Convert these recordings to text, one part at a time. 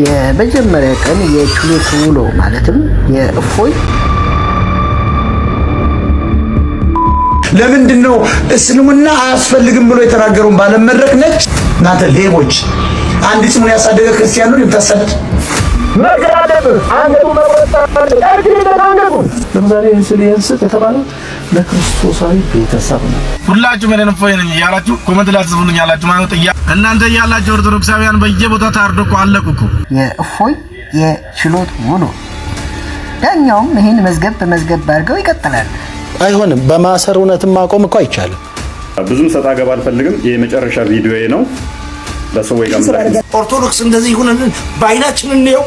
የመጀመሪያ ቀን የችሎት ውሎ ማለትም የእፎይ ለምንድነው እስልምና አያስፈልግም ብሎ የተናገሩን ባለመድረክ ነች እናንተ ሌቦች አንድ ስሙን ያሳደገ ክርስቲያን ነው የምታሰድ መግራደብ አንገቱ መቆጣጠር ለምሳሌ እንስሊየንስ የተባለው ለክርስቶሳዊ ቤተሰብ ነው። ሁላችሁም እኔን እፎይ ነኝ ያላችሁ ኮሜንት ላይ ጽፉልኝ ያላችሁ ማለት እናንተ ያላችሁ ኦርቶዶክሳውያን በየቦታው ታርዶኩ አለቁኩ። የእፎይ የችሎት ውሎ ዳኛውም ይሄን መዝገብ በመዝገብ አድርገው ይቀጥላል። አይሆንም በማሰር እውነትም ማቆም እኮ አይቻልም። ብዙም ሰጣ ገባ አልፈልግም። የመጨረሻ ቪዲዮዬ ነው። ለሰው ኦርቶዶክስ እንደዚህ ሆነን ባይናችን እንየው።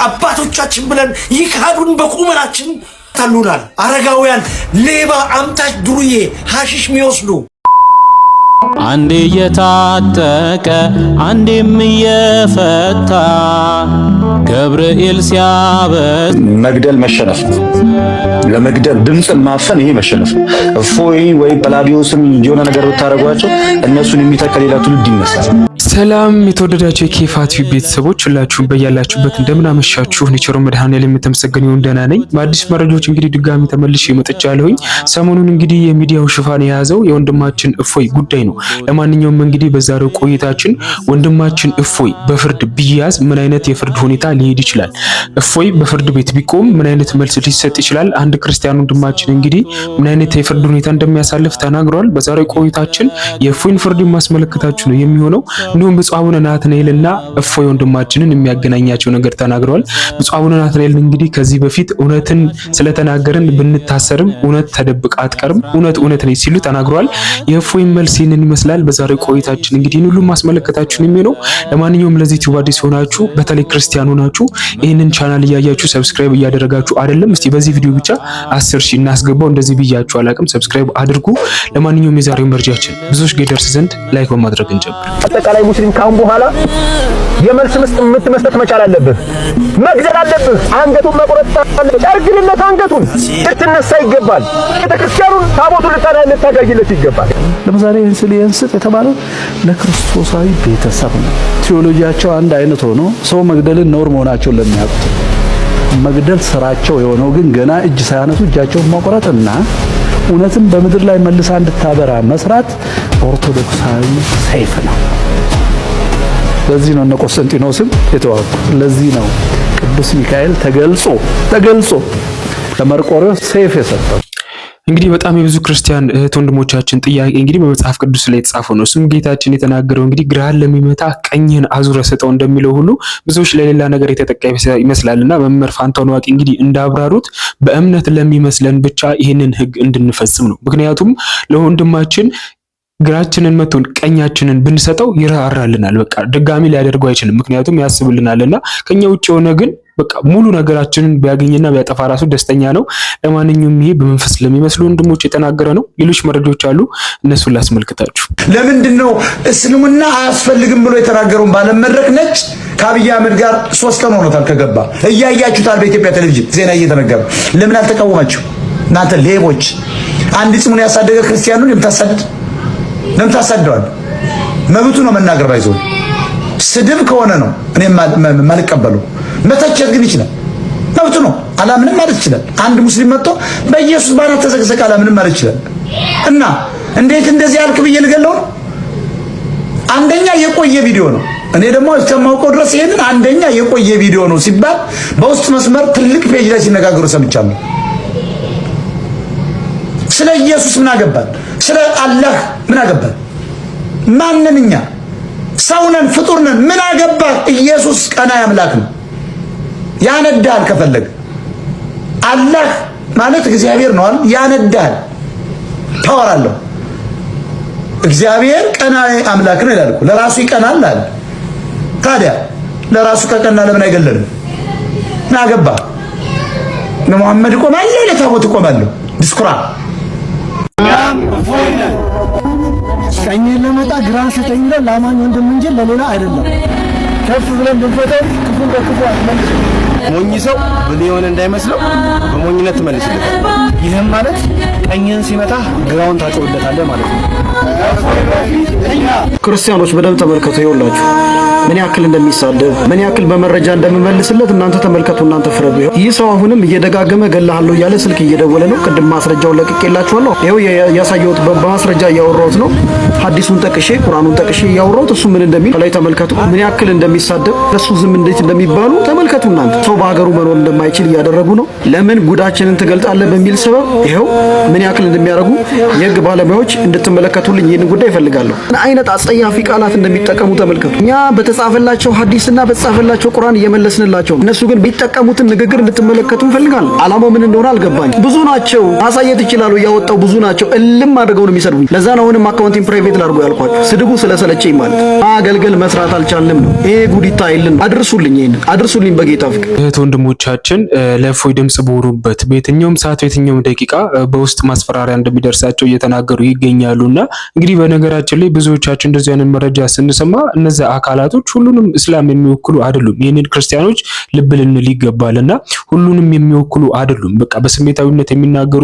አባቶቻችን ብለን ይካዱን በቁመናችን ታሉናል። አረጋውያን ሌባ አምታች ዱርዬ ሐሺሽ የሚወስዱ አንዴ የታጠቀ አንዴም የፈታ ገብርኤል ሲያበስ መግደል መሸነፍ ለመግደል ድምጽን ማፈን ይሄ መሸነፍ እፎይ ወይ ጳላዲዮስም የሆነ ነገር ብታረጓቸው እነሱን የሚተካ ሌላ ትውልድ ይነሳል። ሰላም የተወደዳችሁ የኬፋት ቤተሰቦች ሁላችሁም በያላችሁበት እንደምን አመሻችሁ። ኔቸሮ መድኃኔዓለም የተመሰገነ ይሁን ደህና ነኝ። በአዲስ መረጃዎች እንግዲህ ድጋሚ ተመልሼ መጥቻለሁኝ። ሰሞኑን እንግዲህ የሚዲያው ሽፋን የያዘው የወንድማችን እፎይ ጉዳይ ነው። ለማንኛውም እንግዲህ በዛሬው ቆይታችን ወንድማችን እፎይ በፍርድ ቢያዝ ምን አይነት የፍርድ ሁኔታ ሊሄድ ይችላል፣ እፎይ በፍርድ ቤት ቢቆም ምን አይነት መልስ ሊሰጥ ይችላል፣ አንድ ክርስቲያን ወንድማችን እንግዲህ ምን አይነት የፍርድ ሁኔታ እንደሚያሳልፍ ተናግሯል። በዛሬው ቆይታችን የእፎይን ፍርድ የማስመለከታችሁ ነው የሚሆነው። እንዲሁም ብፁዕ አቡነ ናትናኤልና እፎይ ወንድማችንን የሚያገናኛቸው ነገር ተናግረዋል። ብፁዕ አቡነ ናትናኤል እንግዲህ ከዚህ በፊት እውነትን ስለተናገርን ብንታሰርም እውነት ተደብቃ አትቀርም፣ እውነት ነች ሲሉ ተናግረዋል። የእፎይን መልስ ይህንን ይመስላል። በዛሬው ቆይታችን እንግዲህ ሁሉም ማስመለከታችሁን የሚሆነው። ለማንኛውም ለዚህ ዩቲዩብ አዲስ ሆናችሁ በተለይ ክርስቲያን ሆናችሁ ይህንን ቻናል እያያችሁ ሰብስክራይብ እያደረጋችሁ አይደለም፣ እስቲ በዚህ ቪዲዮ ብቻ 10,000 እናስገባው። እንደዚህ ብያችሁ አላቅም፣ ሰብስክራይብ አድርጉ። ለማንኛውም የዛሬው መረጃችን ብዙዎች ጋር ይደርስ ዘንድ ላይክ በማድረግ እንጀምር። አጠቃላይ ሙስሊም ካሁን በኋላ የመልስ መስጠት መቻል አለብህ። መግደል አለብህ። አንገቱን መቆረጥ አለብህ። ጨርግልለት አንገቱን ልትነሳ ይገባል። ቤተክርስቲያኑን ታቦቱን ልታጋይለት ይገባል። ለምሳሌ እንስሊየንስ የተባለው ለክርስቶሳዊ ቤተሰብ ነው። ቴዎሎጂያቸው አንድ አይነት ሆኖ ሰው መግደልን ነውር መሆናቸውን ለሚያውቁት መግደል ስራቸው የሆነው ግን ገና እጅ ሳያነሱ እጃቸውን መቆረጥና እውነትን በምድር ላይ መልሳ እንድታበራ መስራት ኦርቶዶክሳዊ ሰይፍ ነው። ለዚህ ነው እነ ቆስጠንጢኖስም የተዋጉት። ለዚህ ነው ቅዱስ ሚካኤል ተገልጾ ለመርቆሬዎስ ሰይፍ የሰጠው። እንግዲህ በጣም የብዙ ክርስቲያን እህት ወንድሞቻችን ጥያቄ እንግዲህ በመጽሐፍ ቅዱስ ላይ የተጻፈው ነው። እሱም ጌታችን የተናገረው እንግዲህ ግራህን ለሚመታ ቀኝህን አዙረ ስጠው እንደሚለው ሁሉ ብዙዎች ለሌላ ነገር የተጠቃ ይመስላልና መምህር ፋንታሁን ዋቂ እንግዲህ እንዳብራሩት በእምነት ለሚመስለን ብቻ ይህንን ሕግ እንድንፈጽም ነው። ምክንያቱም ለወንድማችን ግራችንን መቶን ቀኛችንን ብንሰጠው ይራራልናል። በቃ ድጋሚ ሊያደርገው አይችልም፣ ምክንያቱም ያስብልናልና። ከኛ ውጭ የሆነ ግን በቃ ሙሉ ነገራችንን ቢያገኝና ቢያጠፋ ራሱ ደስተኛ ነው። ለማንኛውም ይሄ በመንፈስ ለሚመስሉ ወንድሞች የተናገረ ነው። ሌሎች መረጃዎች አሉ፣ እነሱን ላስመልክታችሁ። ለምንድነው እስልምና አያስፈልግም ብሎ የተናገሩን ባለመድረክ ነች ከአብይ አህመድ ጋር 3 ቀን ሆኖታል ከገባ። እያያችሁታል በኢትዮጵያ ቴሌቪዥን ዜና እየተነገረ። ለምን አልተቃወማችሁ እናንተ ሌቦች? አንድ ስሙን ያሳደገ ክርስቲያን ነው የምታሳድድ ለምን ታሳደዋል? መብቱ ነው መናገር። ባይዘው ስድብ ከሆነ ነው እኔ ማልቀበለው። መተቸት ግን ይችላል፣ መብቱ ነው። አላምንም ማለት ይችላል። አንድ ሙስሊም መጥቶ በኢየሱስ ባናት ተዘቅዘቅ አላምንም ማለት ይችላል። እና እንዴት እንደዚህ አልክ ብዬ ልገለው? አንደኛ የቆየ ቪዲዮ ነው። እኔ ደግሞ እስከማውቀው ድረስ ይሄንን አንደኛ የቆየ ቪዲዮ ነው ሲባል በውስጥ መስመር ትልቅ ፔጅ ላይ ሲነጋገሩ ሰምቻለሁ። ስለ ኢየሱስ ምን አገባን? ስለ አላህ ምን አገባን? ማንን? እኛ ሰው ነን፣ ፍጡር ነን። ምን አገባን? ኢየሱስ ቀናኢ አምላክ ነው፣ ያነዳል። ከፈለገ አላህ ማለት እግዚአብሔር ነው አይደል? ያነዳል፣ ፓወር አለው። እግዚአብሔር ቀናኢ አምላክ ነው ይላል እኮ። ለራሱ ይቀናል አለ። ታዲያ ለራሱ ከቀና ለምን አይገለንም? ምን አገባ? ለሙሐመድ ቆማለሁ፣ ለታቦት ቆማለሁ። ዲስኩራ ቀኝን ለመጣ ግራን ስጠኝ ይላል። ለአማኝ ወንድም እንጂ ለሌላ አይደለም። ከፍ ብለን ብንፈተው ክፉን በክፉ አትመልስ። ሞኝ ሰው ብልህ የሆነ እንዳይመስለው በሞኝነት ትመልስለታል። ይህም ማለት ቀኝን ሲመታ ግራውን ታጮህለታለህ ማለት ነው። ክርስቲያኖች በደንብ ተመልከቱ። ይኸውላችሁ ምን ያክል እንደሚሳደብ ምን ያክል በመረጃ እንደምመልስለት እናንተ ተመልከቱ፣ እናንተ ፍረዱ። ይህ ሰው አሁንም እየደጋገመ ገላሃለሁ እያለ ስልክ እየደወለ ነው። ቅድም ማስረጃውን ለቅቄላችኋለሁ። ይኸው ያሳየሁት በማስረጃ እያወራሁት ነው። ሐዲሱን ጠቅሼ ቁርአኑን ጠቅሼ እያወራሁት እሱ ምን እንደሚል ላይ ተመልከቱ። ምን ያክል እንደሚሳደብ እሱ ዝም እንዴት እንደሚባሉ ተመልከቱ። እናንተ ሰው በሀገሩ መኖር እንደማይችል እያደረጉ ነው። ለምን ጉዳችንን ትገልጣለህ በሚል ሰበብ ይኸው ምን ያክል እንደሚያደርጉ የህግ ባለሙያዎች እንድትመለከቱልኝ ይህን ጉዳይ እፈልጋለሁ። አይነት አጸያፊ ቃላት እንደሚጠቀሙ ተመልከቱ። እኛ በተጻፈላቸው ሐዲስና በተጻፈላቸው ቁርአን እየመለስንላቸው፣ እነሱ ግን ቢጠቀሙትን ንግግር እንድትመለከቱ እንፈልጋለን። ዓላማው ምን እንደሆነ አልገባኝ። ብዙ ናቸው፣ ማሳየት ይችላሉ። ያወጣው ብዙ ናቸው። እልም አድርገው ነው የሚሰድቡኝ። ለዛ ነው አሁንም አካውንቲንግ ፕራይቬት ላድርጎ ያልኳችሁ። ስድቡ ስለሰለቸኝ ማለት አገልገል መስራት አልቻልንም ነው። ይሄ ጉዲታ አይልን። አድርሱልኝ፣ ይሄን አድርሱልኝ በጌታ ፍቅር። እህት ወንድሞቻችን ለእፎይ ድምጽ በሆኑበት በየትኛውም ሰዓት በየትኛውም ደቂቃ በውስጥ ማስፈራሪያ እንደሚደርሳቸው እየተናገሩ ይገኛሉና እንግዲህ በነገራችን ላይ ብዙዎቻችን እንደዚህ አይነት መረጃ ስንሰማ እነዚህ አካላቶች ሁሉንም እስላም የሚወክሉ አይደሉም። ይህንን ክርስቲያኖች ልብ ልንል ይገባልና ሁሉንም የሚወክሉ አይደሉም። በቃ በስሜታዊነት የሚናገሩ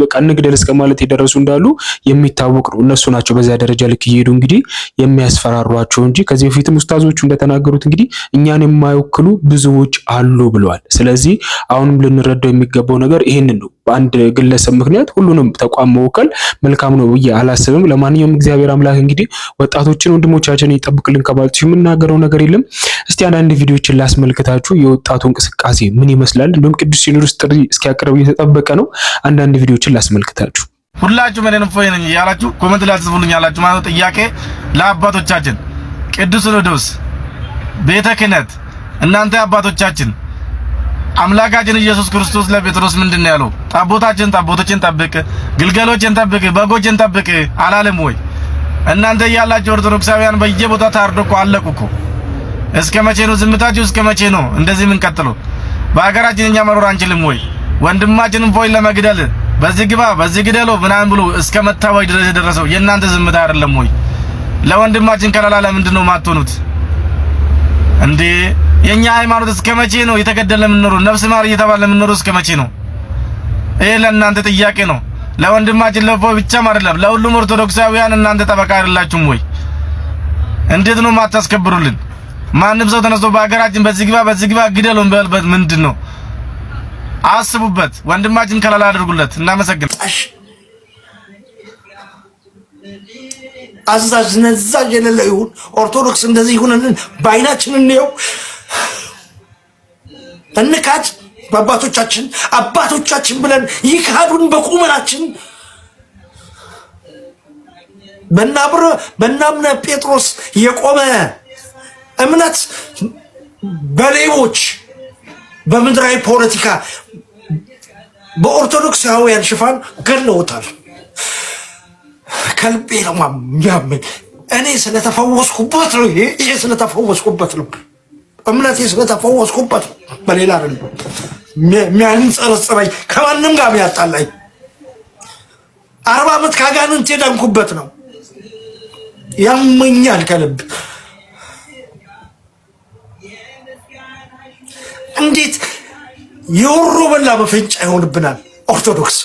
በቃ እንግደል እስከ ማለት የደረሱ እንዳሉ የሚታወቅ ነው። እነሱ ናቸው በዛ ደረጃ ልክ እየሄዱ እንግዲህ የሚያስፈራሯቸው እንጂ ከዚህ በፊትም ኡስታዞቹ እንደተናገሩት እንግዲህ እኛን የማይወክሉ ብዙዎች አሉ ብለዋል። ስለዚህ አሁንም ልንረዳው የሚገባው ነገር ይሄንን ነው። በአንድ ግለሰብ ምክንያት ሁሉንም ተቋም መወከል መልካም ነው ብዬ አላስብም። ለማንኛውም እግዚአብሔር አምላክ እንግዲህ ወጣቶችን ወንድሞቻችን ይጠብቅልን ከማለት የምናገረው ነገር የለም። እስቲ አንዳንድ ቪዲዮዎችን ላስመልክታችሁ። የወጣቱ እንቅስቃሴ ምን ይመስላል? እንደውም ቅዱስ ሲኖዶስ ጥሪ እስኪያቀርብ እየተጠበቀ ነው። አንዳንድ ቪዲዮዎችን ላስመልክታችሁ። ሁላችሁም እኔን እፎይ ነኝ ያላችሁ ኮሜንት ላይ ጽፉልኝ ያላችሁ ማለት ጥያቄ ለአባቶቻችን ቅዱስ ሲኖዶስ ቤተ ክህነት እናንተ አባቶቻችን አምላካችን ኢየሱስ ክርስቶስ ለጴጥሮስ ምንድነው ያለው? ጠቦቶችን ጠብቅ፣ ግልገሎችን ጠብቅ፣ በጎችን ጠብቅ አላለም ወይ? እናንተ ያላችሁ ኦርቶዶክሳውያን በየቦታው ታርዶ እኮ አለቁ እኮ። እስከ መቼ ነው ዝምታችሁ? እስከ መቼ ነው እንደዚህ ምን ቀጥሎ? በአገራችን እኛ መኖር አንችልም ወይ? ወንድማችንን እፎይ ለመግደል በዚህ ግባ በዚህ ግደለው ምናምን ብሎ እስከ መታወጅ ድረስ የደረሰው የእናንተ ዝምታ አይደለም ወይ? ለወንድማችን ከለላ ለምንድን ነው የማትሆኑት እንዴ? የኛ ሃይማኖት እስከ መቼ ነው የተገደለ የምንኖረው? ነፍስ ማር እየተባለ የምንኖረው እስከ መቼ ነው? ይሄ ለእናንተ ጥያቄ ነው። ለወንድማችን ለእፎይ ብቻም አይደለም ለሁሉም ኦርቶዶክሳውያን እናንተ ጠበቃ አይደላችሁም ወይ? እንዴት ነው የማታስከብሩልን? ማንም ሰው ተነስቶ በአገራችን በዚህ ግባ ግደለው በልበት ምንድን ነው? አስቡበት። ወንድማችን ከለላ አድርጉለት። እናመሰግናለን። አዛዥ ነዛዥ የሌለ ይሁን ኦርቶዶክስ እንደዚህ ይሁንልን በአይናችን እንየው። እንካድ አባቶቻችን ብለን ይካዱን በቁመናችን። በእናምነ ጴጥሮስ የቆመ እምነት በሌቦች በምድራዊ ፖለቲካ በኦርቶዶክሳውያን ሽፋን ገለውታል። ከልቤ ነው የሚያመኝ። እኔ ስለተፈወስኩበት ነው። ይሄ ስለተፈወስኩበት ነው። እምነቴ ስለተፈወስኩበት ነው። በሌላ አይደለም። የሚያንጸረጽረኝ ከማንም ጋር የሚያጣላኝ 40 ዓመት ካጋንንት የዳንኩበት ነው። ያመኛል ከልብ። እንዴት የወሮ በላ መፈንጫ ይሆንብናል? ኦርቶዶክስ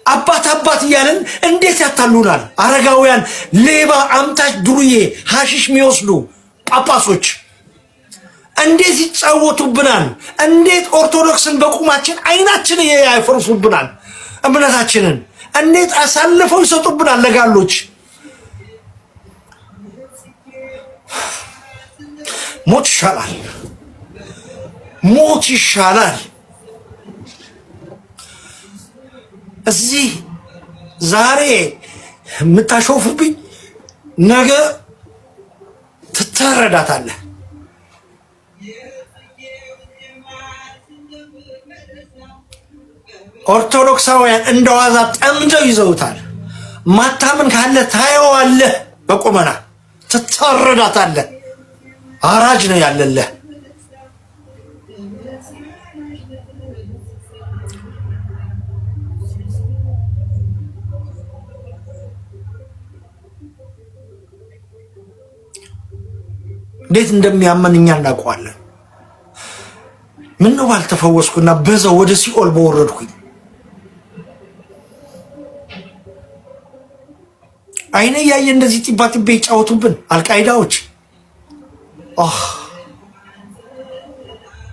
አባት እያለን እንዴት ያታሉናል? አረጋውያን፣ ሌባ፣ አምታች፣ ዱርዬ፣ ሐሺሽ የሚወስዱ ጳጳሶች እንዴት ይጫወቱብናል? እንዴት ኦርቶዶክስን በቁማችን አይናችን ያፈርሱብናል? እምነታችንን እንዴት አሳልፈው ይሰጡብናል ለጋሎች? ሞት ይሻላል፣ ሞት ይሻላል። እዚህ ዛሬ የምታሾፉብኝ ነገ ትታረዳታለህ። ኦርቶዶክሳውያን እንደዋዛ ጠምደው ይዘውታል። ማታምን ካለ ታየዋለህ፣ በቁመና ትታረዳታለህ። አራጅ ነው ያለልህ። እንዴት እንደሚያመን እኛ እናውቀዋለን። ምን ነው ባልተፈወስኩና በዛው ወደ ሲኦል በወረድኩኝ። አይኔ ያየ እንደዚህ ጢባ ጢቤ ይጫወቱብን አልቃይዳዎች።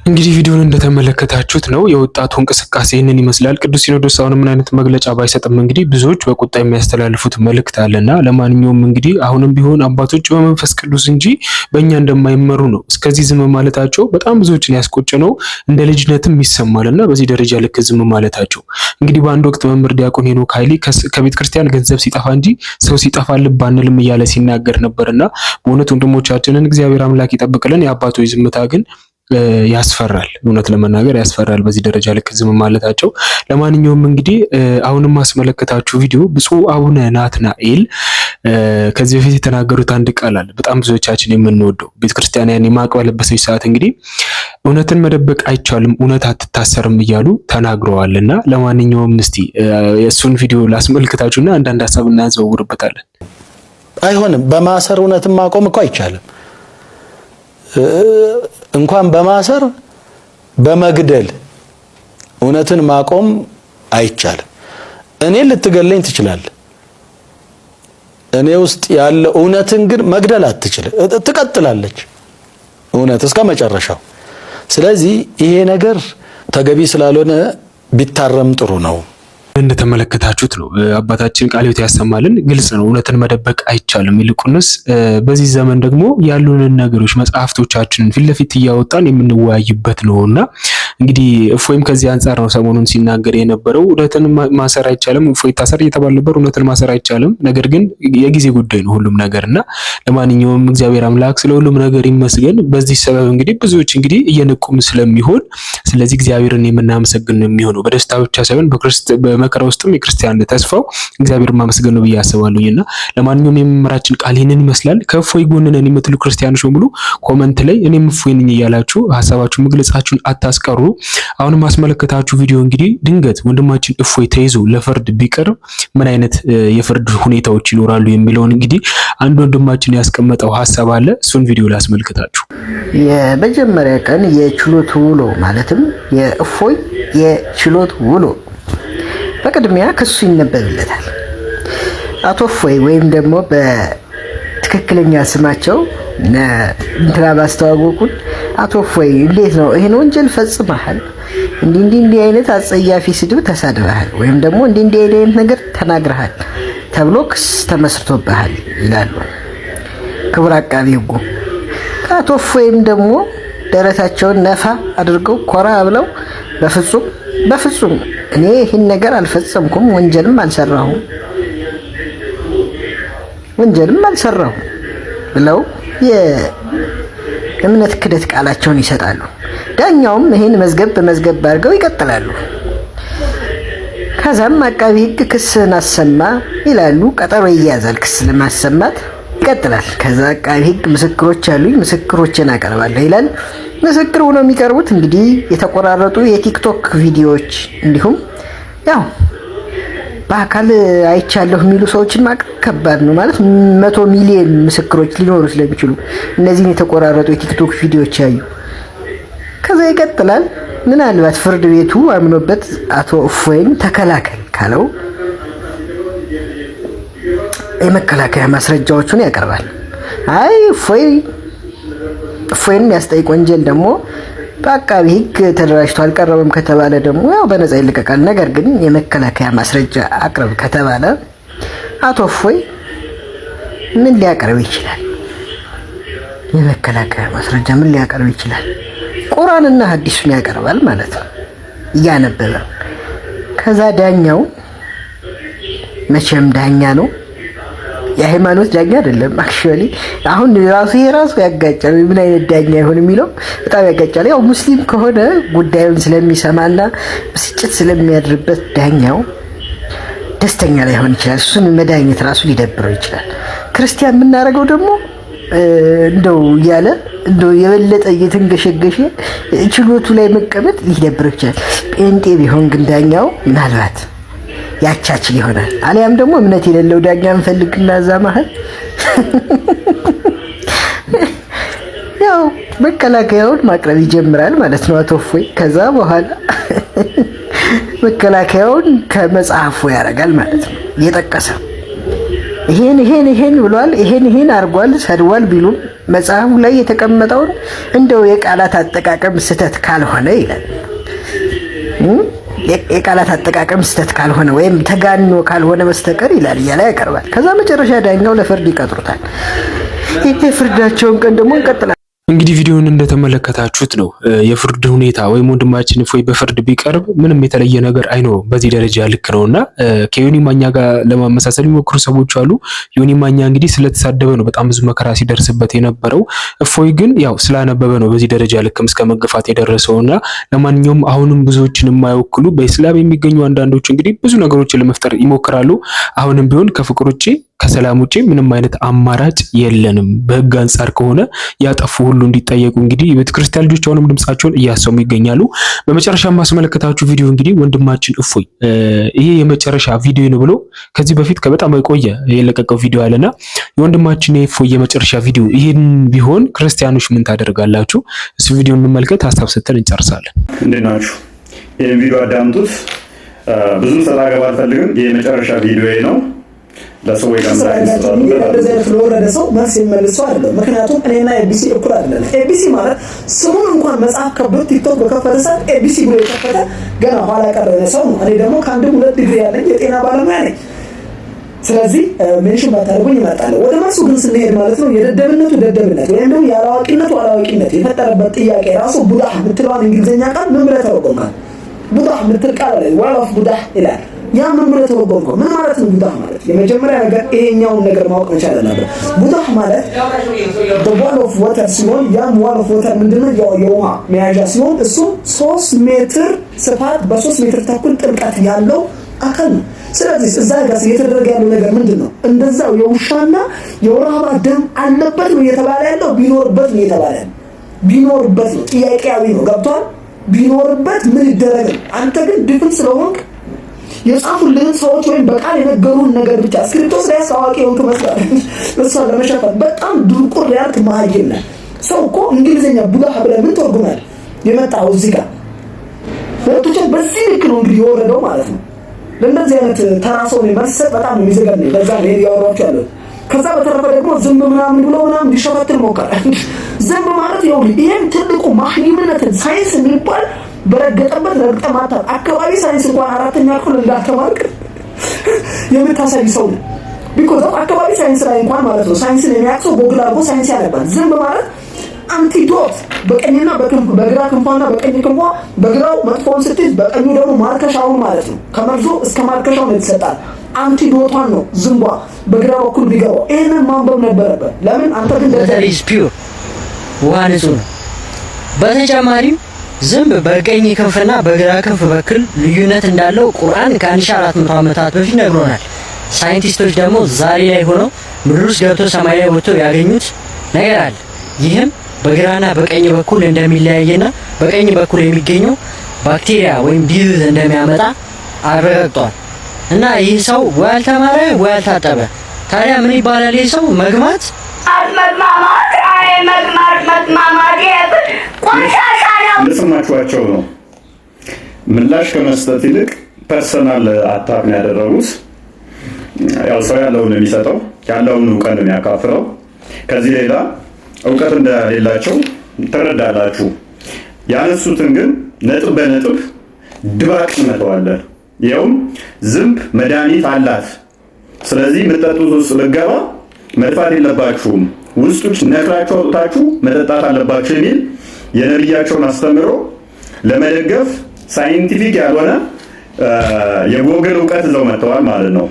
እንግዲህ ቪዲዮውን እንደተመለከታችሁት ነው የወጣቱ እንቅስቃሴ ይህንን ይመስላል። ቅዱስ ሲኖዶስ አሁን ምን አይነት መግለጫ ባይሰጥም እንግዲህ ብዙዎች በቁጣ የሚያስተላልፉት መልእክት አለና ለማንኛውም እንግዲህ አሁንም ቢሆን አባቶች በመንፈስ ቅዱስ እንጂ በእኛ እንደማይመሩ ነው እስከዚህ ዝም ማለታቸው በጣም ብዙዎችን ያስቆጨ ነው። እንደ ልጅነትም ይሰማልና በዚህ ደረጃ ልክ ዝም ማለታቸው እንግዲህ በአንድ ወቅት መምህር ዲያቆን ሄኖክ ኃይሌ ከቤተ ክርስቲያን ገንዘብ ሲጠፋ እንጂ ሰው ሲጠፋ ልብ አንልም እያለ ሲናገር ነበርና በእውነት ወንድሞቻችንን እግዚአብሔር አምላክ ይጠብቅልን። የአባቶች ዝምታ ግን ያስፈራል። እውነት ለመናገር ያስፈራል በዚህ ደረጃ ልክ ዝም ማለታቸው። ለማንኛውም እንግዲህ አሁንም ማስመለከታችሁ ቪዲዮ ብፁዕ አቡነ ናትናኤል ከዚህ በፊት የተናገሩት አንድ ቃል አለ በጣም ብዙዎቻችን የምንወደው ቤተክርስቲያን ያን ማቅ ባለበሰች ሰዓት እንግዲህ እውነትን መደበቅ አይቻልም እውነት አትታሰርም እያሉ ተናግረዋልና ለማንኛውም እስቲ የሱን ቪዲዮ ላስመልክታችሁና አንዳንድ ሐሳብ እናዘውርበታለን። አይሆንም በማሰር እውነትን ማቆም እኮ አይቻልም። እንኳን በማሰር በመግደል እውነትን ማቆም አይቻልም። እኔ ልትገለኝ ትችላለህ። እኔ ውስጥ ያለ እውነትን ግን መግደል አትችልም። ትቀጥላለች እውነት እስከ መጨረሻው። ስለዚህ ይሄ ነገር ተገቢ ስላልሆነ ቢታረም ጥሩ ነው። እንደተመለከታችሁት ነው አባታችን ቃለ ሕይወት ያሰማልን። ግልጽ ነው እውነትን መደበቅ አይቻልም። ይልቁንስ በዚህ ዘመን ደግሞ ያሉንን ነገሮች መጽሐፍቶቻችንን ፊት ለፊት እያወጣን የምንወያይበት ነውና እንግዲህ እፎይም ከዚህ አንፃር ነው ሰሞኑን ሲናገር የነበረው እውነትን ማሰር አይቻልም። እፎይ ታሰር እየተባለ ነበር። እውነትን ማሰር አይቻልም፣ ነገር ግን የጊዜ ጉዳይ ነው ሁሉም ነገርና ለማንኛውም እግዚአብሔር አምላክ ስለ ሁሉም ነገር ይመስገን። በዚህ ሰበብ እንግዲህ ብዙዎች እንግዲህ እየነቁም ስለሚሆን ስለዚህ እግዚአብሔርን የምናመሰግን ነው የሚሆነው በደስታ ብቻ ሳይሆን በመከራ ውስጥም የክርስቲያን ተስፋው እግዚአብሔርን ማመስገን ነው ብዬ አስባለሁና ለማንኛውም የመመራችን ቃል ይሄንን ይመስላል። ከእፎይ ጎን ነን የምትሉ ክርስቲያኖች በሙሉ ኮመንት ላይ እኔም እፎይ ነኝ እያላችሁ ሐሳባችሁን መግለጻችሁን አታስቀሩ። አሁን ማስመለከታችሁ ቪዲዮ እንግዲህ ድንገት ወንድማችን እፎይ ተይዞ ለፍርድ ቢቀርብ ምን አይነት የፍርድ ሁኔታዎች ይኖራሉ የሚለውን እንግዲህ አንድ ወንድማችን ያስቀመጠው ሐሳብ አለ። እሱን ቪዲዮ ላስመልክታችሁ። የመጀመሪያ ቀን የችሎት ውሎ ማለትም የእፎይ የችሎት ውሎ በቅድሚያ ክሱ ይነበብለታል። አቶ እፎይ ወይም ደግሞ በትክክለኛ ስማቸው እንትና ባስተዋወቁን አቶ እፎይ እንዴት ነው ይሄን ወንጀል ፈጽመሃል፣ እንዲህ አይነት አጸያፊ ስድብ ተሳድበሃል ወይም ደግሞ እንዲህ አይነት ነገር ተናግረሃል ተብሎ ክስ ተመስርቶብሃል ይላሉ ክቡር አቃቤ ሕጉ። አቶ እፎይም ደግሞ ደረታቸውን ነፋ አድርገው ኮራ ብለው በፍጹም እኔ ይህን ነገር አልፈጸምኩም፣ ወንጀልም አልሰራሁም ብለው የእምነት ክደት ቃላቸውን ይሰጣሉ። ዳኛውም ይህን መዝገብ አድርገው ይቀጥላሉ። ከዛም አቃቢ ሕግ ክስን አሰማ ይላሉ። ቀጠሮ ይያዛል ክስ ለማሰማት ይቀጥላል። ከዛ አቃቢ ሕግ ምስክሮች አሉኝ ምስክሮችን አቀርባለሁ ይላል። ምስክር ሆነው የሚቀርቡት እንግዲህ የተቆራረጡ የቲክቶክ ቪዲዮዎች እንዲሁም ያው በአካል አይቻለሁ የሚሉ ሰዎችን ማቅረብ ከባድ ነው። ማለት 100 ሚሊዮን ምስክሮች ሊኖሩ ስለሚችሉ እነዚህን የተቆራረጡ የቲክቶክ ቪዲዮዎች ያዩ ከዛ ይቀጥላል። ምናልባት ፍርድ ቤቱ አምኖበት አቶ እፎይን ተከላከል ካለው የመከላከያ ማስረጃዎቹን ያቀርባል። አይ እፎይን የሚያስጠይቅ ወንጀል ደግሞ በአቃቢ ሕግ ተደራጅቶ አልቀረበም ከተባለ ደግሞ ያው በነፃ ይለቀቃል። ነገር ግን የመከላከያ ማስረጃ አቅርብ ከተባለ አቶ እፎይ ምን ሊያቀርብ ይችላል? የመከላከያ ማስረጃ ምን ሊያቀርብ ይችላል? ቁርአንና ሐዲሱን ያቀርባል ማለት ነው እያነበበ። ከዛ ዳኛው መቼም ዳኛ ነው የሃይማኖት ዳኛ አይደለም። አክቹአሊ አሁን ራሱ ያጋጫል። ምን አይነት ዳኛ ይሆን የሚለው በጣም ያጋጫል። ያው ሙስሊም ከሆነ ጉዳዩን ስለሚሰማና ብስጭት ስለሚያድርበት ዳኛው ደስተኛ ላይሆን ይችላል። እሱን መዳኘት ራሱ ሊደብረው ይችላል። ክርስቲያን የምናደርገው ደግሞ እንደው የበለጠ እየተንገሸገሸ ችሎቱ ላይ መቀመጥ ሊደብረው ይችላል። ጴንጤ ቢሆን ግን ዳኛው ምናልባት ያቻችል ይሆናል። አሊያም ደግሞ እምነት የሌለው ዳኛ እንፈልግና እዛ መሀል ያው መከላከያውን ማቅረብ ይጀምራል ማለት ነው አቶ እፎይ። ከዛ በኋላ መከላከያውን ከመጽሐፉ ያደርጋል ማለት ነው እየጠቀሰ ይሄን ብሏል፣ ይሄን አርጓል፣ ሰድዋል ቢሉም መጽሐፉ ላይ የተቀመጠውን እንደው የቃላት አጠቃቀም ስተት ካልሆነ ይላል። የቃላት አጠቃቀም ስተት ካልሆነ ወይም ተጋኖ ካልሆነ በስተቀር ይላል እያለ ያቀርባል። ከዛ መጨረሻ ዳኛው ለፍርድ ይቀጥሩታል። የፍርዳቸውን ቀን ደግሞ እንቀጥላለን። እንግዲህ ቪዲዮውን እንደተመለከታችሁት ነው የፍርድ ሁኔታ ወይም ወንድማችን እፎይ በፍርድ ቢቀርብ ምንም የተለየ ነገር አይኖርም። በዚህ ደረጃ ልክ ነውና ከዮኒ ማኛ ጋር ለማመሳሰል የሚሞክሩ ሰዎች አሉ። ዮኒ ማኛ እንግዲህ ስለተሳደበ ነው በጣም ብዙ መከራ ሲደርስበት የነበረው። እፎይ ግን ያው ስላነበበ ነው በዚህ ደረጃ ልክም እስከ መገፋት የደረሰውና ለማንኛውም አሁንም ብዙዎችን የማይወክሉ በእስላም የሚገኙ አንዳንዶች እንግዲህ ብዙ ነገሮችን ለመፍጠር ይሞክራሉ። አሁንም ቢሆን ከፍቅር ውጪ ከሰላም ውጪ ምንም አይነት አማራጭ የለንም። በህግ አንጻር ከሆነ ያጠፉ ሁሉ እንዲጠየቁ እንግዲህ የቤተክርስቲያን ልጆች አሁንም ድምጻቸውን እያሰሙ ይገኛሉ። በመጨረሻ ማስመለከታችሁ ቪዲዮ እንግዲህ ወንድማችን እፎይ ይሄ የመጨረሻ ቪዲዮ ነው ብሎ ከዚህ በፊት ከበጣም የቆየ የለቀቀው ቪዲዮ አለና የወንድማችን እፎይ የመጨረሻ ቪዲዮ ይሄን ቢሆን ክርስቲያኖች ምን ታደርጋላችሁ? እሱ ቪዲዮ እንመልከት፣ ሀሳብ ሰጥተን እንጨርሳለን። እንዴት ናችሁ? ይሄን ቪዲዮ አዳምጡት። ብዙም ሰጣ ገባ አልፈልግም። ይሄ የመጨረሻ ቪዲዮ ነው። ለሰዎች ለወረደ ሰው መልስ የሚመልሰው አይደለም። ምክንያቱም እኔና ኤቢሲ እኩል አይደለም። ኤቢሲ ማለት ስሙን እንኳን መጽሐፍ ከብዶት ቲክቶክ በከፈተ ሰዓት ኤቢሲ ብሎ የከፈተ ገና ኋላ ቀረ ሰው ነው። እኔ ደግሞ ከአንድም 2 ዲግሪ ያለኝ የጤና ባለሙያ ነኝ። ስለዚህ ሜንሽን ባታደርጉኝ እመርጣለሁ። ወደ መልሱ ግን ስንሄድ ማለት ነው የደደብነቱ ደደብነት ወይም ደግሞ ያላዋቂነቱ አላዋቂነት የፈጠረበት ጥያቄ ራሱ ቡዳህ የምትለዋን እንግሊዝኛ ቃል ምን ብለህ ተረጎምካል? ቡዳህ የምትል ቃል ላይ ዋል ኦፍ ቡዳህ ይላል። ያ ምን ብለህ ተረጎምከው? ምን ማለት ነው ቡዳህ ማለት? የመጀመሪያ ነገር ይሄኛውን ነገር ማወቅ መቻል አለብህ። ቡዳህ ማለት the wall of water ሲሆን ያም wall of water ምንድነው? የውሃ መያዣ ሲሆን እሱ 3 ሜትር ስፋት በ3 ሜትር ተኩል ጥልቀት ያለው አካል ነው። ስለዚህ እዛ ጋር እየተደረገ ያለው ነገር ምንድነው? እንደዛው የውሻና የወራባ ደም አለበት ነው እየተባለ ያለው። ቢኖርበት ነው እየተባለ ያለው። ቢኖርበት ነው ጥያቄያዊ ነው። ገብቷል? ቢኖርበት ምን ይደረግ? አንተ ግን ድፍን ስለሆንክ የጻፉልን ሰዎች ወይም በቃል የነገሩን ነገር ብቻ ስክሪፕቶስ ላይ አዋቂ የሆንክ መስላለህ። እሷ ለመሸፈን በጣም ድንቁር ያልክ መሀይም ነህ። ሰው እኮ እንግሊዝኛ ቡዳህ ብለህ ምን ተርጉማል የመጣው እዚህ ጋር ወጥቶ በዚህ ልክ ነው እንግዲህ የወረደው ማለት ነው። ለእንደዚህ አይነት ተራ ሰው ነው መስጠት በጣም የሚዘገን ነው። በዛ ነው ያወራችሁ ያለው። ከዛ በተረፈ ደግሞ ዝም ምናምን ብሎ ምናምን ሊሸፈትል ሞከረ። ዝም ማለት ይኸው ይሄን ትልቁ ማህይምነትን ሳይንስ የሚባል በረገጠበት ረግጠማታ አካባቢ ሳይንስ እንኳን 4ኛ ክፍል እንዳልተማርክ የምታሳይ ሰው ነው። ቢኮዝ አካባቢ ሳይንስ ላይ እንኳን ማለት ነው ሳይንስን የሚያውቀው ጎግል አድርጎ ሳይንስ ያነባል። ዝም ማለት አንቲዶት በቀኝና በግራ ክንፏና በቀኝ ክንፏ በግራው መጥፎን ስትይዝ በቀኙ ደግሞ ማርከሻውን ማለት ነው። ከመርዞ እስከ ማርከሻው ነው የተሰጣል። አንቲዶቷን ነው ዝምቧ በግራ በኩል ቢገባው ይሄንን ማንበብ ነበረበት። ለምን አንተ ግን ዘሪስ ፒዩር ውሃ ንጹህ ነው። በተጨማሪም ዝንብ በቀኝ ክንፍና በግራ ክንፍ በኩል ልዩነት እንዳለው ቁርአን ከ1400 ዓመታት በፊት ነግሮናል። ሳይንቲስቶች ደግሞ ዛሬ ላይ ሆነው ምድር ውስጥ ገብተው ሰማይ ላይ ወጥተው ያገኙት ነገር አለ። ይህም በግራና በቀኝ በኩል እንደሚለያየና በቀኝ በኩል የሚገኘው ባክቴሪያ ወይም ዲዚዝ እንደሚያመጣ አረጋግጧል። እና ይህ ሰው ወይ አልተማረ ወይ አልታጠበ። ታዲያ ምን ይባላል? ይህ ሰው መግማት እንደሰማችኋቸው ነው። ምላሽ ከመስጠት ይልቅ ፐርሰናል አታክ ነው ያደረጉት። ያው ሰው ያለውን የሚሰጠው ያለውን እውቀት ነው የሚያካፍለው። ከዚህ ሌላ እውቀት እንደሌላቸው ትረዳላችሁ። ያነሱትን ግን ነጥብ በነጥብ ድባቅ እንመተዋለን። ይኸውም ዝንብ መድኃኒት አላት። ስለዚህ የምትጠጡት ውስጥ ልገባ መጥፋት የለባችሁም፣ ውስጡ ነክራችሁ አውጥታችሁ መጠጣት አለባችሁ የሚል የነብያቸውን አስተምሮ ለመደገፍ ሳይንቲፊክ ያልሆነ የጎግል እውቀት ይዘው መጥተዋል ማለት ነው።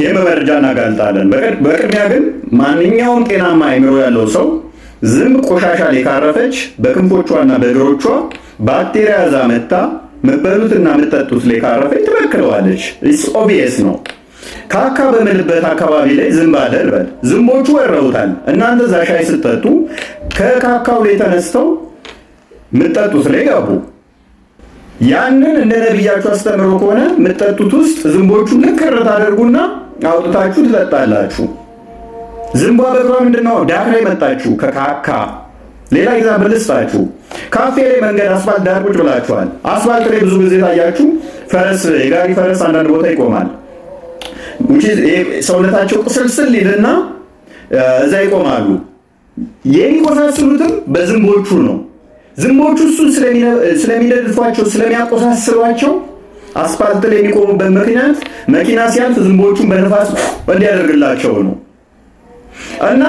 ይህም በመረጃ እናጋልጣለን። በቅድሚያ ግን ማንኛውም ጤናማ አእምሮ ያለው ሰው ዝንብ ቆሻሻ ላይ ካረፈች በክንፎቿና በእግሮቿ ባክቴሪያ ይዛ መታ መበሉትና የምትጠጡት ላይ ካረፈች ትበክለዋለች። ኢትስ ኦብቪየስ ነው። ካካ በምልበት አካባቢ ላይ ዝንብ አለ እንበል። ዝንቦቹ ወረውታል። እናንተ እዛ ሻይ ስትጠጡ ከካካው ላይ ተነስተው የምትጠጡት ላይ ገቡ። ያንን እንደ ነብያችሁ አስተምሮ ከሆነ የምትጠጡት ውስጥ ዝንቦቹ ንክር ታደርጉና አውጥታችሁ ትጠጣላችሁ። ዝንቧ በእግሯ ምንድነው ዳር ላይ መጣችሁ ከካካ። ሌላ ኤግዛምፕል ልስጣችሁ። ካፌ ላይ መንገድ አስፋልት ዳር ቁጭ ብላችኋል። አስፋልት ላይ ብዙ ጊዜ ታያችሁ ፈረስ፣ የጋሪ ፈረስ አንዳንድ ቦታ ይቆማል። ሰውነታቸው ቁስልስል ይልና እዛ ይቆማሉ። የሚቆሳስሉትም በዝንቦቹ ነው። ዝንቦቹ እሱን ስለሚነድፏቸው ስለሚያቆሳስሏቸው አስፓልት ላይ የሚቆሙበት ምክንያት መኪና ሲያልፍ ዝንቦቹን በነፋስ እንዲያደርግላቸው ነው። እና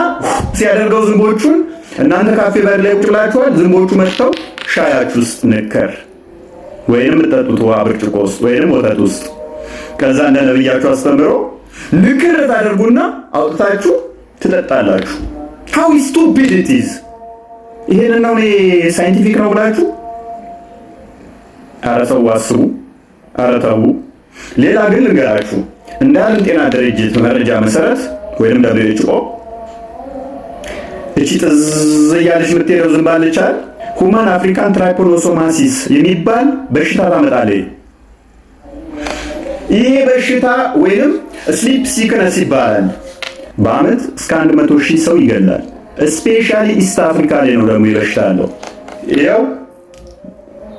ሲያደርገው ዝንቦቹን እናንተ ካፌ በር ላይ ቁጭ ብላችኋል። ዝንቦቹ መጥተው ሻያችሁ ውስጥ ንከር ወይንም የምትጠጡት ውሃ ብርጭቆ ውስጥ ወይንም ወተት ውስጥ ከዛ እንደ ነብያችሁ አስተምሮ ንክር ታደርጉና አውጥታችሁ ትጠጣላችሁ። how stupid it is። ይሄን ነው ሳይንቲፊክ ነው ብላችሁ ኧረ ተው አስቡ፣ ኧረ ተው። ሌላ ግን ልንገራችሁ እንደ ዓለም ጤና ድርጅት መረጃ መሰረት ወይንም WHO እቺ ጥዝ እያለች የምትሄደው ዝንብ አለች አይደል? ሁማን አፍሪካን ትራይፖኖሶማሲስ የሚባል በሽታ ታመጣለች። ይሄ በሽታ ወይንም ስሊፕ ሲክነስ ይባላል። በአመት እስከ 100,000 ሰው ይገላል። ስፔሻሊ ኢስት አፍሪካ ላይ ነው ደግሞ ይበሽታ ያለው። ይሄው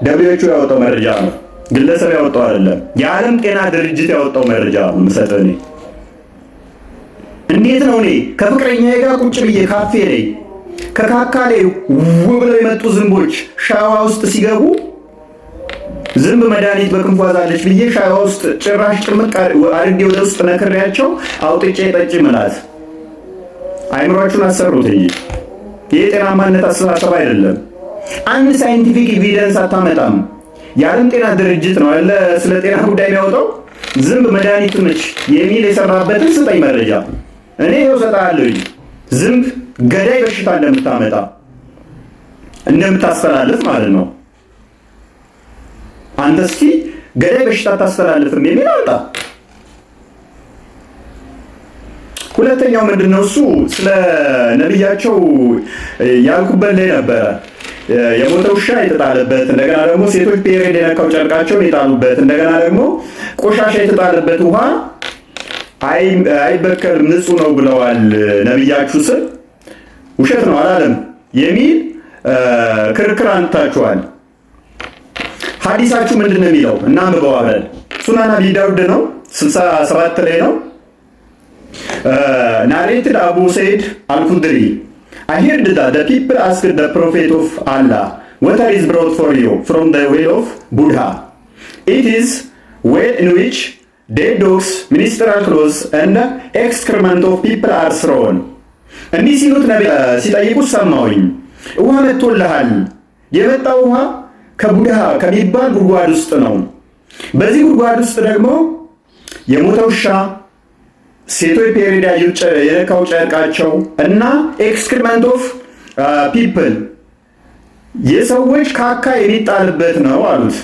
WHO ያወጣው መረጃ ነው፣ ግለሰብ ያወጣው አይደለም። የዓለም ጤና ድርጅት ያወጣው መረጃ ነው የምሰጠው። እንዴት ነው እኔ ከፍቅረኛዬ ጋር ቁጭ ብዬ ካፌ ላይ ከካካ ላይ ብለው የመጡ ዝንቦች ሻዋ ውስጥ ሲገቡ ዝንብ መድኃኒት በክንፏ ዛለች ብዬ ሻዋ ውስጥ ጭራሽ ጭምቅ አድርጌ ወደ ውስጥ ነክሬያቸው አውጥቼ ጠጪ ምላት? አይምሯችሁን አሰሩት እንጂ ይሄ ጤናማነት አስተሳሰብ አይደለም። አንድ ሳይንቲፊክ ኤቪደንስ አታመጣም። የዓለም ጤና ድርጅት ነው ያለ ስለ ጤና ጉዳይ የሚያወጣው። ዝንብ መድኃኒት ነች የሚል የሰራበትን ስጠኝ መረጃ። እኔ ይኸው እሰጥሃለሁ። ዝንብ ገዳይ በሽታ እንደምታመጣ እንደምታስተላልፍ ማለት ነው። አንተ እስኪ ገዳይ በሽታ ታስተላልፍም የሚል አውጣ። ሁለተኛው ምንድነው? እሱ ስለ ነብያቸው ያልኩበት ላይ ነበረ። የሞተ ውሻ የተጣለበት፣ እንደገና ደግሞ ሴቶች ፔሬድ የነካው ጨርቃቸውን የጣሉበት፣ እንደገና ደግሞ ቆሻሻ የተጣለበት ውሃ አይበከልም ንጹህ ነው ብለዋል ነብያችሁ ስል ውሸት ነው አላለም የሚል ክርክር አንታችኋል። ሐዲሳችሁ ምንድነው የሚለው? እና አንብበው አብረን። ሱናን አቢ ዳውድ ነው 67 ላይ ነው። narrated Abu Said al-Khudri, I heard that the people asked the Prophet of Allah, water is brought for you from the well of Buddha. It is well in which dead dogs, ministerial clothes and excrement of people are thrown. እንዲህ ሲሉት ነቢ ሲጠይቁት ሰማሁኝ። ውሃ መጥቶልሃል። የመጣው ውሃ ከቡድሃ ከሚባል ጉድጓድ ውስጥ ነው። በዚህ ጉድጓድ ውስጥ ደግሞ የሞተ ውሻ፣ ሴቶች ፔሬድ የነካው ጨርቃቸው እና ኤክስክሪመንት ኦፍ ፒፕል የሰዎች ካካ የሚጣልበት ነው አሉት።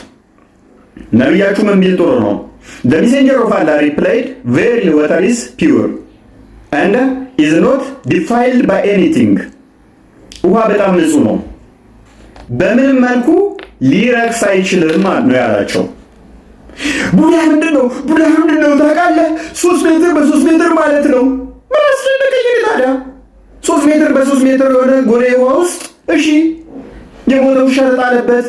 ነቢያችሁ ምን ቢል ጥሩ ነው? The messenger of Allah replied, verily water is pure and is not defiled by anything. ውሃ በጣም ንጹህ ነው፣ በምንም መልኩ ሊረክስ አይችልም ነው ያላቸው። ቡድሃ ምንድን ነው? ቡድሃ ምንድን ነው ታውቃለህ? 3 ሜትር በ3 ሜትር ማለት ነው። ምን አስጨነቀኝ ታዲያ? 3 ሜትር በ3 ሜትር የሆነ ጎሬ ውሃ ውስጥ እሺ፣ የሞተ ውሻ ተጣለበት፣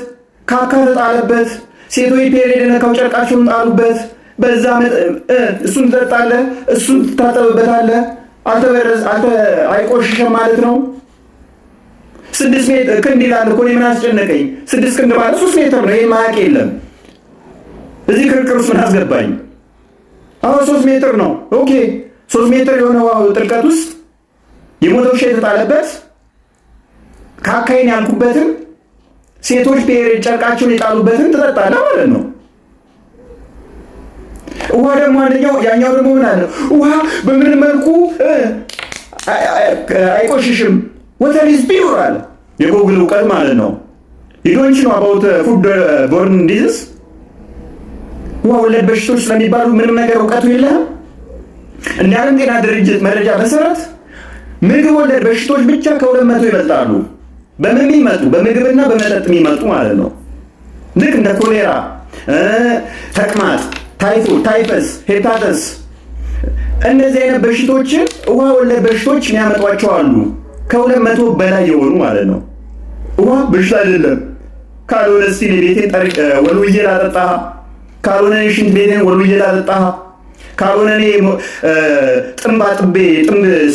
ካካ ተጣለበት፣ ሴቶች ፔሬድ ነካው ጨርቃቸውን ጣሉበት። በዛ እሱን ትጠጣለህ፣ እሱን ትታጠብበታለህ። አይቆሽሽም ማለት ነው። 6 ሜትር ክንድ ይላል እኮ። ምን አስጨነቀኝ? 6 ክንድ ማለት 3 ሜትር ነው። ይሄ ማያውቅ የለም። እዚህ ክርክር ውስጥ ምን አስገባኝ? አሁን 3 ሜትር ነው። ኦኬ 3 ሜትር የሆነ ጥልቀት ውስጥ የሞተ ውሻ የተጣለበት ካካይን ያልኩበትን ሴቶች ፔሬድ ጨርቃቸውን የጣሉበትን ትጠጣለህ ማለት ነው። ውሃ ደግሞ አንደኛው ያኛው ደግሞ ምን አለ? ውሃ በምን መልኩ አይቆሽሽም? water is pure አለ። የጎግል እውቀት ማለት ነው። you don't know about food borne diseases? ውሃ ወለድ በሽቶች ስለሚባሉ ምንም ነገር እውቀቱ የለህም? እንደ ዓለም ጤና ድርጅት መረጃ መሰረት ምግብ ወለድ በሽቶች ብቻ ከ200 ይበልጣሉ። በምን የሚመጡ? በምግብና በመጠጥ የሚመጡ ማለት ነው። ልክ እንደ ኮሌራ፣ ተቅማጥ፣ ታይፎይድ፣ ታይፈስ፣ ሄፓታይተስ እነዚህ አይነት በሽቶችን ውሃ ወለድ በሽቶች የሚያመጧቸው አሉ። ከ200 በላይ የሆኑ ማለት ነው። ውሃ በሽታ አይደለም። ካልሆነ እስቲ ቤቴን ወልውዬ ላጠጣህ፣ ካልሆነ ሽንት ቤቴን ወልውዬ ላጠጣህ፣ ካልሆነ እኔ ጥምብ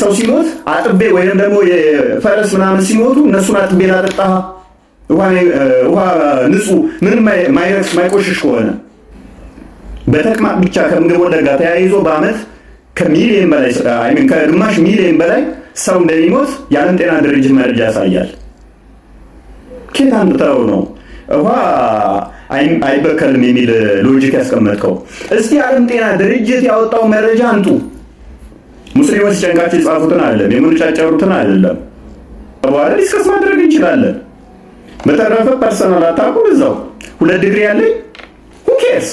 ሰው ሲሞት አጥቤ ወይንም ደግሞ የፈረስ ምናምን ሲሞቱ እነሱን አጥቤ ላጠጣ ውሃ ንጹህ ምንም ማይረክስ ማይቆሽሽ ከሆነ በተቅማጥ ብቻ ከምግብ ወለድ ጋር ተያይዞ በአመት ከሚሊዮን በላይ ከግማሽ ሚሊዮን በላይ ሰው እንደሚሞት የዓለም ጤና ድርጅት መረጃ ያሳያል። ከየት አምጥተው ነው ውሃ አይበከልም የሚል ሎጂክ ያስቀመጥከው? እስቲ የዓለም ጤና ድርጅት ያወጣው መረጃ አንጡ። ሙስሊሞች ጨንቃቸው የጻፉትን አይደለም የምንጫጨሩትን አይደለም። በኋላ ዲስከስ ማድረግ እንችላለን። በተረፈ ፐርሰናል አታውቁ እዛው 2 ዲግሪ ያለኝ who cares?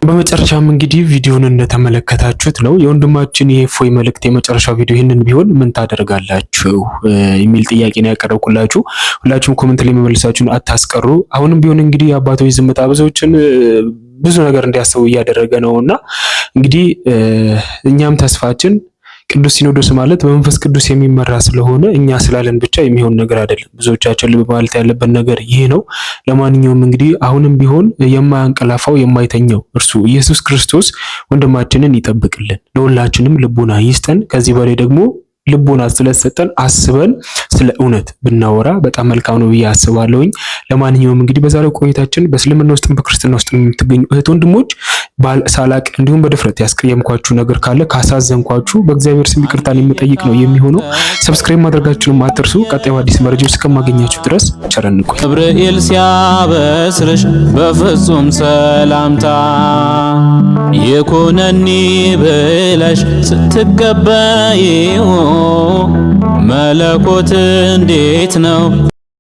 በመጨረሻም እንግዲህ ቪዲዮን እንደተመለከታችሁት ነው የወንድማችን የእፎይ መልእክት የመጨረሻው ቪዲዮ ይህንን ቢሆን ምን ታደርጋላችሁ የሚል ጥያቄ ነው ያቀረብኩላችሁ። ሁላችሁም ኮሜንት ላይ መመለሳችሁን አታስቀሩ። አሁንም ቢሆን እንግዲህ አባቶች ዝምታ ብዙዎችን ብዙ ነገር እንዲያስቡ እያደረገ ነውና እንግዲህ እኛም ተስፋችን ቅዱስ ሲኖዶስ ማለት በመንፈስ ቅዱስ የሚመራ ስለሆነ እኛ ስላለን ብቻ የሚሆን ነገር አይደለም። ብዙዎቻችን ልብ ማለት ያለበት ነገር ይሄ ነው። ለማንኛውም እንግዲህ አሁንም ቢሆን የማያንቀላፋው የማይተኛው እርሱ ኢየሱስ ክርስቶስ ወንድማችንን ይጠብቅልን፣ ለሁላችንም ልቡና ይስጠን። ከዚህ በላይ ደግሞ ልቡና ስለሰጠን አስበን ስለ እውነት ብናወራ በጣም መልካም ነው ብዬ አስባለሁኝ። ለማንኛውም እንግዲህ በዛሬው ቆይታችን በእስልምና ውስጥ በክርስትና ውስጥ የምትገኙ እህት ወንድሞች ሳላቅ እንዲሁም በድፍረት ያስቀየምኳችሁ ነገር ካለ ካሳዘንኳችሁ በእግዚአብሔር ስም ይቅርታን የምጠይቅ ነው የሚሆነው። ሰብስክራይብ ማድረጋችሁንም አትርሱ። ቀጣዩ አዲስ መረጃዎች እስከማገኛችሁ ድረስ ቸር እንቆይ። ገብርኤል ሲያበስርሽ በፍጹም ሰላምታ ይኩነኒ ብለሽ ስትቀበይው መለኮት እንዴት ነው